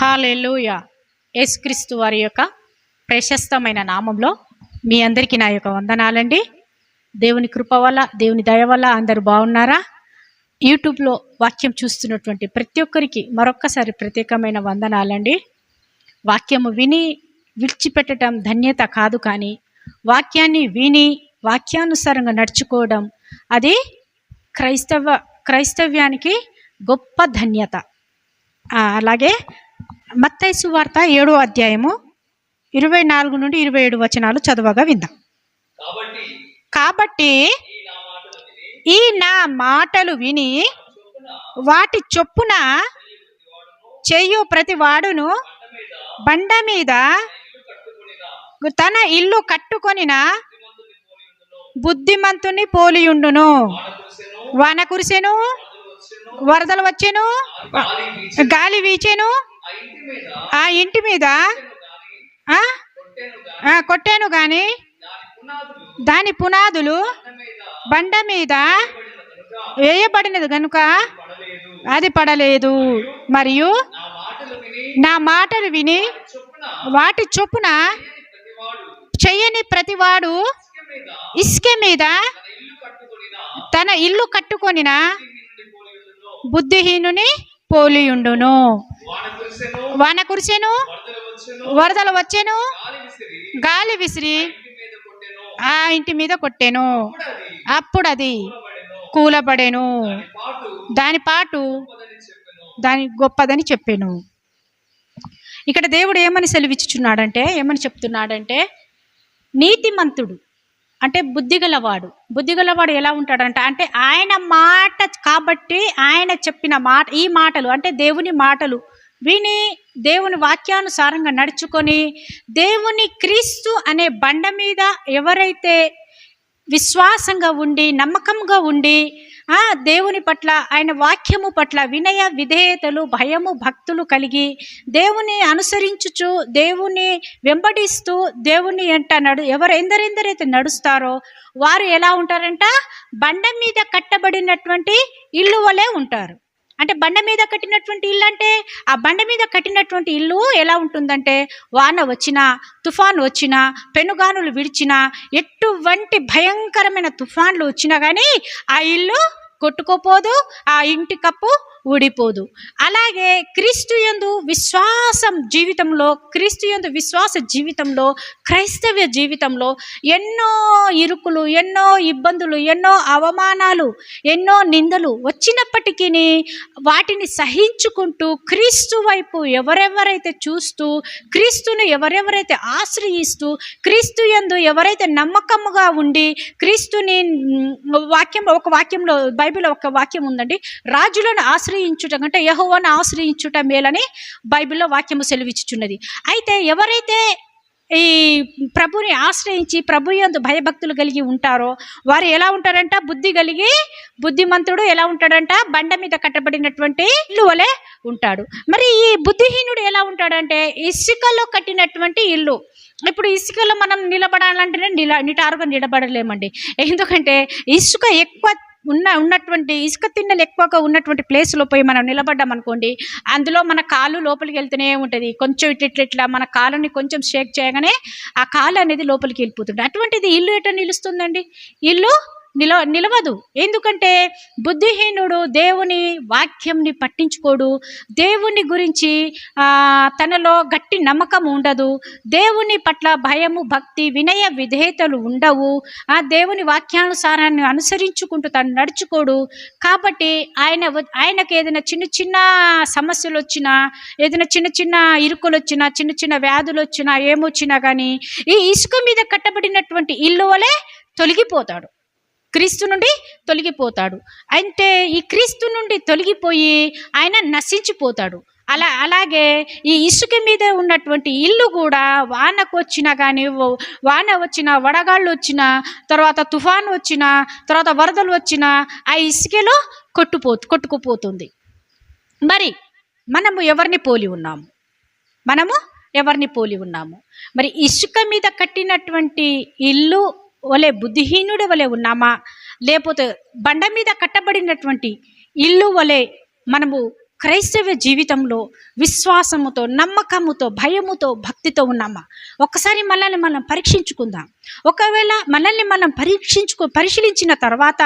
హల్లెలూయా. యేసుక్రీస్తు వారి యొక్క ప్రశస్తమైన నామంలో మీ అందరికీ నా యొక్క వందనాలండి. దేవుని కృప వల్ల, దేవుని దయ వల్ల అందరూ బాగున్నారా? యూట్యూబ్లో వాక్యం చూస్తున్నటువంటి ప్రతి ఒక్కరికి మరొక్కసారి ప్రత్యేకమైన వందనాలండి. వాక్యము విని విడిచిపెట్టడం ధన్యత కాదు, కానీ వాక్యాన్ని విని వాక్యానుసారంగా నడుచుకోవడం అది క్రైస్తవ్యానికి గొప్ప ధన్యత. అలాగే మత్తయి సువార్త 7వ అధ్యాయము 24 నుండి 27 వచనాలు చదవగా విందాం. కాబట్టి ఈ నా మాటలు విని వాటి చొప్పున చేయు ప్రతి వాడును బండ మీద తన ఇల్లు కట్టుకొనిన బుద్ధిమంతుని పోలియుండును. వాన కురిసెను, వరదలు వచ్చెను, గాలి వీచెను, ఆ ఇంటి మీద కొట్టాను గాని దాని పునాదులు బండ మీద వేయబడినది గనుక అది పడలేదు. మరియు నా మాటలు విని వాటి చొప్పున చెయ్యని ప్రతివాడు ఇసుక మీద తన ఇల్లు కట్టుకొనిన బుద్ధిహీనుని పోలియుండును. వాన కురిసెను, వరదలు వచ్చెను, గాలి విసిరి ఆ ఇంటి మీద కొట్టెను, అప్పుడు అది కూలబడెను, దాని పాటు దాని గొప్పదని చెప్పెను. ఇక్కడ దేవుడు ఏమని సెలవిచ్చుచున్నాడంటే, ఏమని చెప్తున్నాడంటే, నీతిమంతుడు అంటే బుద్ధిగలవాడు ఎలా ఉంటాడంట అంటే ఆయన మాట కాబట్టి, ఆయన చెప్పిన మాట, ఈ మాటలు అంటే దేవుని మాటలు విని దేవుని వాక్యానుసారంగా నడుచుకొని దేవుని క్రీస్తు అనే బండ మీద ఎవరైతే విశ్వాసంగా ఉండి నమ్మకంగా ఉండి దేవుని పట్ల, ఆయన వాక్యము పట్ల వినయ విధేయతలు, భయము భక్తులు కలిగి దేవుని అనుసరించుచు దేవుని వెంబడిస్తూ దేవుని ఎందరెందరైతే నడుస్తారో వారు ఎలా ఉంటారంట, బండ మీద కట్టబడినటువంటి ఇల్లు వలె ఉంటారు. అంటే బండ మీద కట్టినటువంటి ఇల్లు అంటే, ఆ బండ మీద కట్టినటువంటి ఇల్లు ఎలా ఉంటుందంటే, వాన వచ్చినా, తుఫాను వచ్చినా, పెనుగానులు విడిచినా, ఎటువంటి భయంకరమైన తుఫాన్లు వచ్చినా కానీ ఆ ఇల్లు కొట్టుకోపోదు, ఆ ఇంటి కప్పు ఊడిపోదు. అలాగే క్రీస్తుయందు విశ్వాస జీవితంలో క్రైస్తవ జీవితంలో ఎన్నో ఇరుకులు, ఎన్నో ఇబ్బందులు, ఎన్నో అవమానాలు, ఎన్నో నిందలు వచ్చినప్పటికీ వాటిని సహించుకుంటూ క్రీస్తు వైపు ఎవరెవరైతే చూస్తూ, క్రీస్తును ఎవరెవరైతే ఆశ్రయిస్తూ, క్రీస్తుయందు ఎవరైతే నమ్మకముగా ఉండి క్రీస్తుని ఒక వాక్యంలో బైబిల్లో ఒక వాక్యం ఉందండి, రాజులను ఆశ్రయించుట కంటే యెహోవాను ఆశ్రయించుట మేలని బైబిల్లో వాక్యము సెలవిచ్చుచున్నది. అయితే ఎవరైతే ఈ ప్రభుని ఆశ్రయించి ప్రభు యందు భయభక్తులు కలిగి ఉంటారో వారు ఎలా ఉంటారంట, బుద్ధిమంతుడు ఎలా ఉంటాడంట, బండ మీద కట్టబడినటువంటి ఇల్లు వలె ఉంటాడు. మరి ఈ బుద్ధిహీనుడు ఎలా ఉంటాడంటే, ఇసుకలో కట్టినటువంటి ఇల్లు. ఇప్పుడు ఇసుకలో మనం నిలబడాలంటేనే నిటారుగా నిలబడలేమండి. ఎందుకంటే ఇసుక ఎక్కువ ఉన్నటువంటి ఇసుక తిన్నెలు ఎక్కువగా ఉన్నటువంటి ప్లేస్లో పోయి మనం నిలబడ్డాం అనుకోండి, అందులో మన కాలు లోపలికి వెళ్తూనే ఉంటుంది. కొంచెం ఇట్లా మన కాలుని కొంచెం షేక్ చేయగానే ఆ కాలు అనేది లోపలికి వెళ్ళిపోతుంది. అటువంటిది ఇల్లు ఎట్లా నిలుస్తుందండి? ఇల్లు నిలవదు. ఎందుకంటే బుద్ధిహీనుడు దేవుని వాక్యంని పట్టించుకోడు, దేవుని గురించి తనలో గట్టి నమ్మకం ఉండదు, దేవుని పట్ల భయము భక్తి వినయ విధేయతలు ఉండవు, ఆ దేవుని వాక్యానుసారాన్ని అనుసరించుకుంటూ తను నడుచుకోడు. కాబట్టి ఆయనకు ఏదైనా చిన్న సమస్యలు వచ్చినా, ఏదైనా చిన్న ఇరుకులు వచ్చినా, చిన్న వ్యాధులు వచ్చినా, ఏమొచ్చినా కానీ ఈ ఇసుక మీద కట్టబడినటువంటి ఇల్లు వలె తొలగిపోతాడు, క్రీస్తు నుండి తొలగిపోతాడు. అంటే ఈ క్రీస్తు నుండి తొలగిపోయి ఆయన నశించిపోతాడు. అలాగే ఈ ఇసుక మీద ఉన్నటువంటి ఇల్లు కూడా వానకు వచ్చినా కానీ, వాన వచ్చినా, వడగాళ్ళు వచ్చినా, తర్వాత తుఫాను వచ్చినా, తర్వాత వరదలు వచ్చినా ఆ ఇసుకలో కొట్టుకుపోతుంది. మరి మనము ఎవరిని పోలి ఉన్నాము? మరి ఇసుక మీద కట్టినటువంటి ఇల్లు వలె బుద్ధిహీనుడి వలె ఉన్నామా, లేకపోతే బండ మీద కట్టబడినటువంటి ఇల్లు వలె మనము క్రైస్తవ జీవితంలో విశ్వాసముతో, నమ్మకముతో, భయముతో, భక్తితో ఉన్నామా? ఒక్కసారి మనల్ని మనం పరీక్షించుకుందాం. ఒకవేళ మనల్ని మనం పరిశీలించిన తర్వాత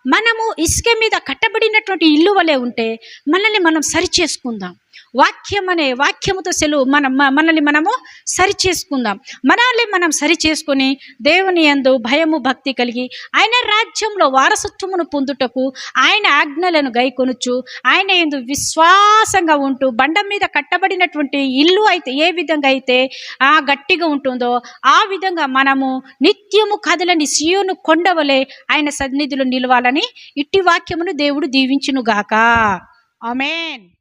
మనము ఇసుక మీద కట్టబడినటువంటి ఇల్లు వలె ఉంటే మనల్ని మనం సరిచేసుకుందాం. వాక్యముతో మనల్ని మనము సరిచేసుకుందాం. మనల్ని మనం సరిచేసుకొని దేవుని యందు భయము భక్తి కలిగి ఆయన రాజ్యంలో వారసత్వమును పొందుటకు ఆయన ఆజ్ఞలను గైకొనుచు ఆయన యందు విశ్వాసంగా ఉంటూ బండ మీద కట్టబడినటువంటి ఇల్లు అయితే ఏ విధంగా అయితే గట్టిగా ఉంటుందో ఆ విధంగా మనము నిత్యము కదలని సియోను కొండవలే ఆయన సన్నిధిలో నిలవాలని ఇట్టి వాక్యమును దేవుడు దీవించునుగాక. ఆమేన్.